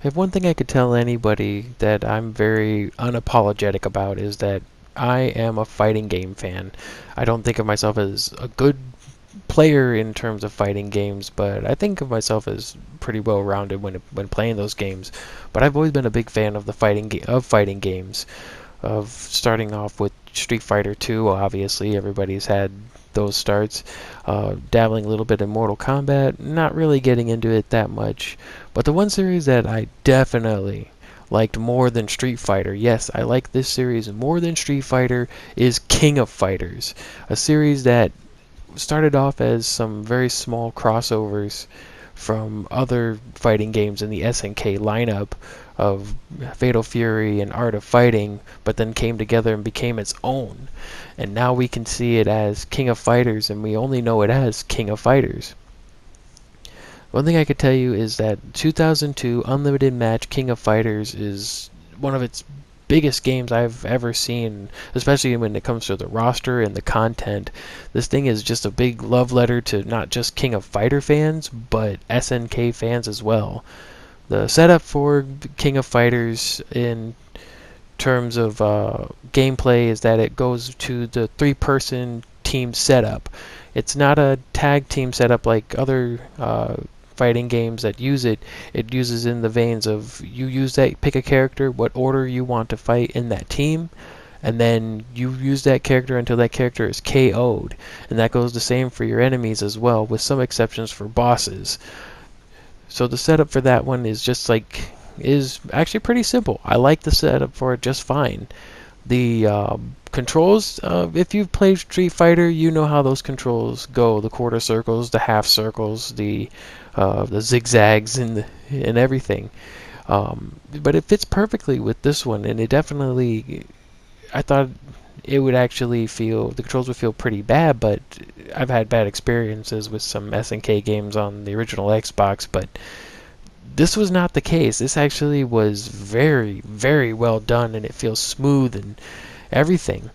If one thing I could tell anybody that I'm very unapologetic about is that I am a fighting game fan. I don't think of myself as a good player in terms of fighting games, but I think of myself as pretty well rounded when playing those games. But I've always been a big fan of the fighting games, of starting off with Street Fighter 2. Obviously, everybody's had those starts. Dabbling a little bit in Mortal Kombat, not really getting into it that much. But the one series that I definitely liked more than Street Fighter, yes, I like this series more than Street Fighter, is King of Fighters, a series that started off as some very small crossovers from other fighting games in the SNK lineup of Fatal Fury and Art of Fighting, but then came together and became its own. And now we can see it as King of Fighters, and we only know it as King of Fighters. One thing I could tell you is that 2002 Unlimited Match King of Fighters is one of its biggest games I've ever seen, especially when it comes to the roster and the content. This thing is just a big love letter to not just King of Fighter fans, but SNK fans as well. The setup for King of Fighters in terms of gameplay is that it goes to the three-person team setup. It's not a tag team setup like other fighting games that use it. It uses in the veins of you use that, pick a character, what order you want to fight in that team, and then you use that character until that character is KO'd. And that goes the same for your enemies as well, with some exceptions for bosses. So the setup for that one is actually pretty simple. I like the setup for it just fine. The controls, if you've played Street Fighter, you know how those controls go. The quarter circles, the half circles, the zigzags, and everything. But it fits perfectly with this one, and it definitely. I thought it would actually the controls would feel pretty bad, but I've had bad experiences with some SNK games on the original Xbox, but this was not the case. This actually was very, very well done, and it feels smooth and everything.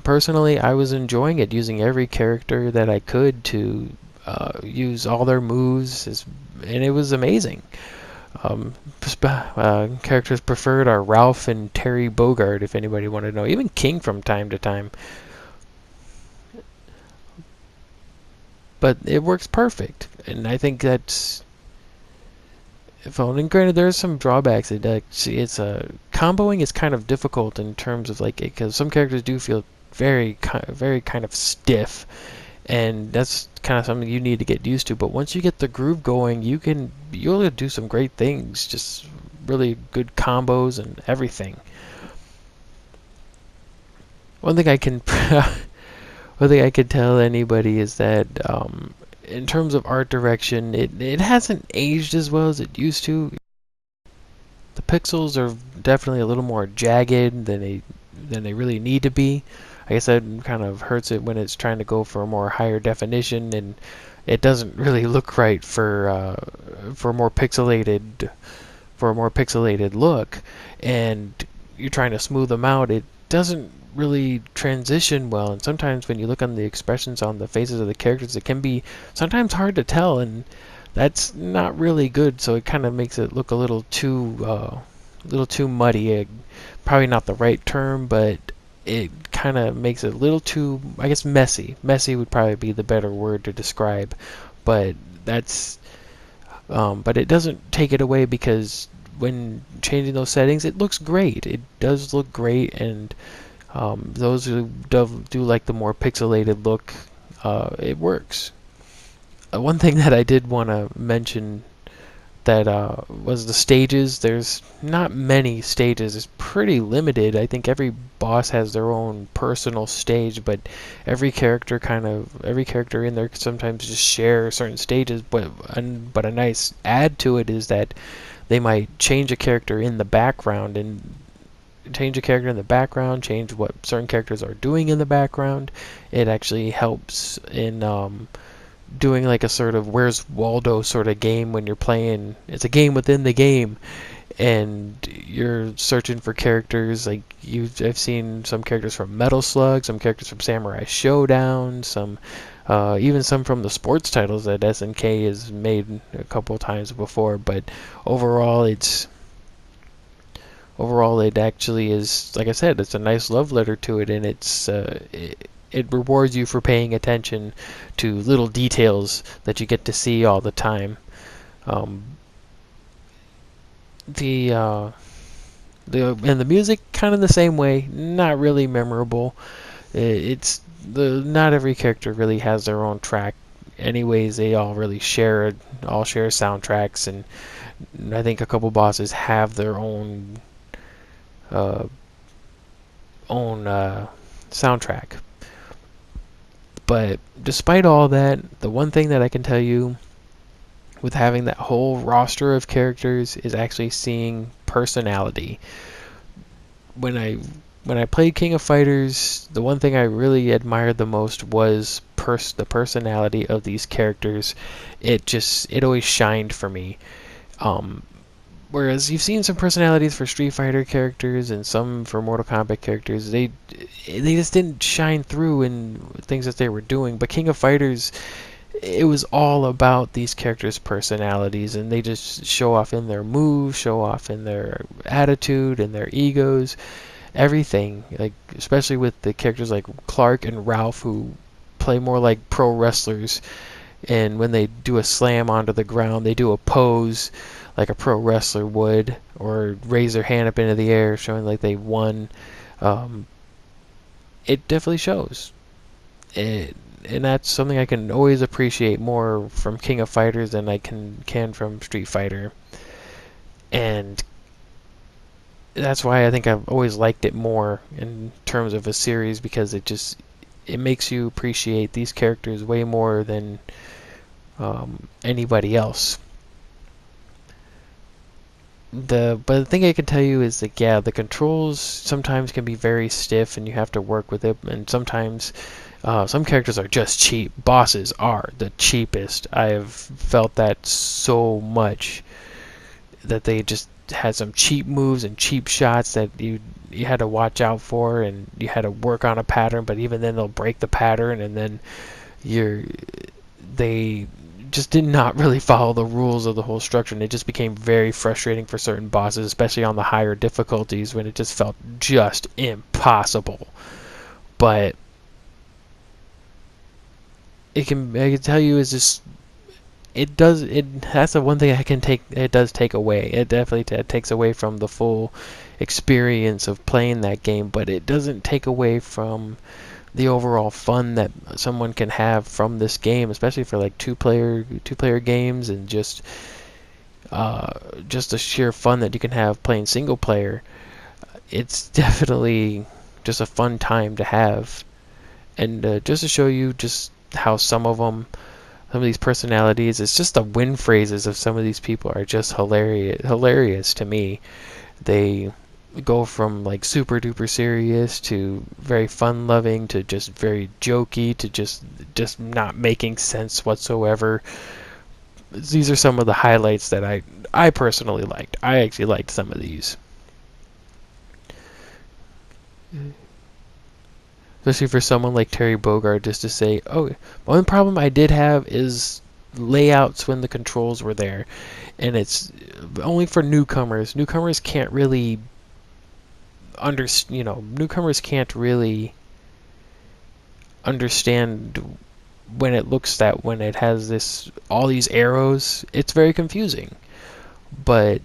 Personally, I was enjoying it, using every character that I could to use all their moves, and it was amazing. Characters preferred are Ralph and Terry Bogard, if anybody wanted to know. Even King from time to time. But it works perfect, and I think that's phone. And granted, there's some drawbacks. It's comboing is kind of difficult in terms of because some characters do feel very kind of stiff, and that's kind of something you need to get used to. But once you get the groove going, you'll do some great things. Just really good combos and everything. One thing I can one thing I could tell anybody is that in terms of art direction, it hasn't aged as well as it used to. The pixels are definitely a little more jagged than they really need to be. I guess that kind of hurts it when it's trying to go for a more higher definition, and it doesn't really look right for a more pixelated look. And you're trying to smooth them out, it doesn't really transition well. And sometimes when you look on the expressions on the faces of the characters, it can be sometimes hard to tell, and that's not really good. So it kind of makes it look a little too muddy. Probably not the right term, but it kind of makes it a little too, I guess, messy. Messy would probably be the better word to describe, but but it doesn't take it away, because when changing those settings, it looks great. It does look great, and those who do like the more pixelated look, it works. One thing that I did want to mention that was the stages. There's not many stages. It's pretty limited. I think every boss has their own personal stage, but every character in there could sometimes just share certain stages. But a nice add to it is that they might change a character in the background change what certain characters are doing in the background. It actually helps in doing like a sort of Where's Waldo sort of game when you're playing. It's a game within the game, and you're searching for characters. I've seen some characters from Metal Slug, some characters from Samurai Showdown, some even some from the sports titles that SNK has made a couple of times before. But overall, it actually is, like I said, it's a nice love letter to it, and it rewards you for paying attention to little details that you get to see all the time. Um, the and the music kind of the same way, not really memorable. It's the not every character really has their own track. Anyways, they all really all share soundtracks, and I think a couple bosses have their uh, own soundtrack. But despite all that, the one thing that I can tell you with having that whole roster of characters is actually seeing personality. When I when I played King of Fighters, the one thing I really admired the most was the personality of these characters. It always shined for me. Um, Whereas you've seen some personalities for Street Fighter characters and some for Mortal Kombat characters, they just didn't shine through in things that they were doing. But King of Fighters, it was all about these characters' personalities, and they just show off in their moves, show off in their attitude and their egos, everything. Like especially with the characters like Clark and Ralph, who play more like pro wrestlers, and when they do a slam onto the ground, they do a pose like a pro wrestler would, or raise their hand up into the air, showing like they won. Um, it definitely shows. And that's something I can always appreciate more from King of Fighters than I can from Street Fighter. And that's why I think I've always liked it more in terms of a series, because it makes you appreciate these characters way more than anybody else. But the thing I can tell you is that, yeah, the controls sometimes can be very stiff and you have to work with it, and sometimes some characters are just cheap. Bosses are the cheapest. I have felt that so much, that they just had some cheap moves and cheap shots that you had to watch out for, and you had to work on a pattern, but even then they'll break the pattern, and then you're they just did not really follow the rules of the whole structure, and it just became very frustrating for certain bosses, especially on the higher difficulties, when it just felt just impossible. But I can tell you is just that's the one thing it does take away. It definitely takes away from the full experience of playing that game, but it doesn't take away from the overall fun that someone can have from this game, especially for like two player games, and just the sheer fun that you can have playing single player. It's definitely just a fun time to have, and just to show you just how some of these personalities, it's just the win phrases of some of these people are just hilarious to me. They go from like super duper serious to very fun loving to just very jokey to just not making sense whatsoever. These are some of the highlights that I personally liked. I actually liked some of these, especially for someone like Terry Bogard, just to say, oh, one problem I did have is layouts when the controls were there, and it's only for newcomers. Newcomers can't really understand when it has all these arrows. It's very confusing. But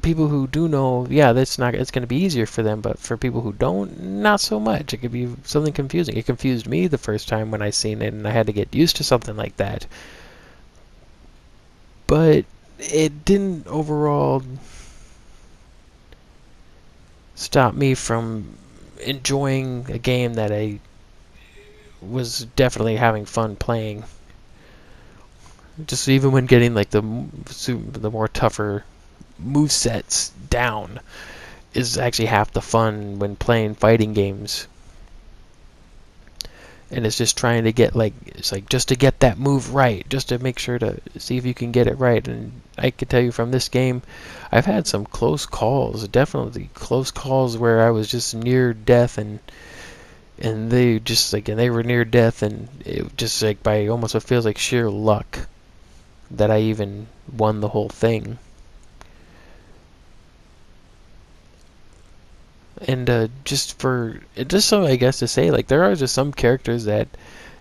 people who do know, yeah, it's going to be easier for them, but for people who don't, not so much. It could be something confusing. It confused me the first time when I seen it, and I had to get used to something like that. But it didn't overall stop me from enjoying a game that I was definitely having fun playing. Just even when getting like the more tougher move sets down is actually half the fun when playing fighting games. And it's just trying to get just to get that move right, just to make sure to see if you can get it right. And I can tell you from this game, I've had some close calls, definitely close calls, where I was just near death, and and they just like, and they were near death, and it just like by almost it feels like sheer luck that I even won the whole thing. And just so I guess to say, like, there are just some characters that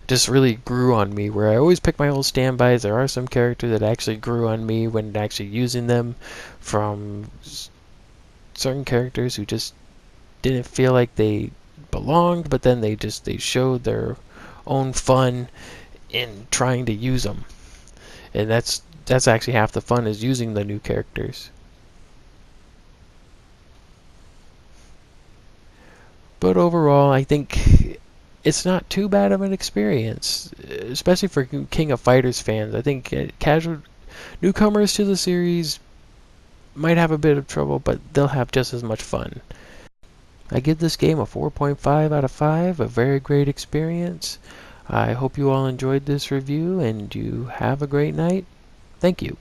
just really grew on me, where I always pick my old standbys. There are some characters that actually grew on me when actually using them, from certain characters who just didn't feel like they belonged, but then they showed their own fun in trying to use them. And that's actually half the fun, is using the new characters. But overall, I think it's not too bad of an experience, especially for King of Fighters fans. I think casual newcomers to the series might have a bit of trouble, but they'll have just as much fun. I give this game a 4.5 out of 5, a very great experience. I hope you all enjoyed this review and you have a great night. Thank you.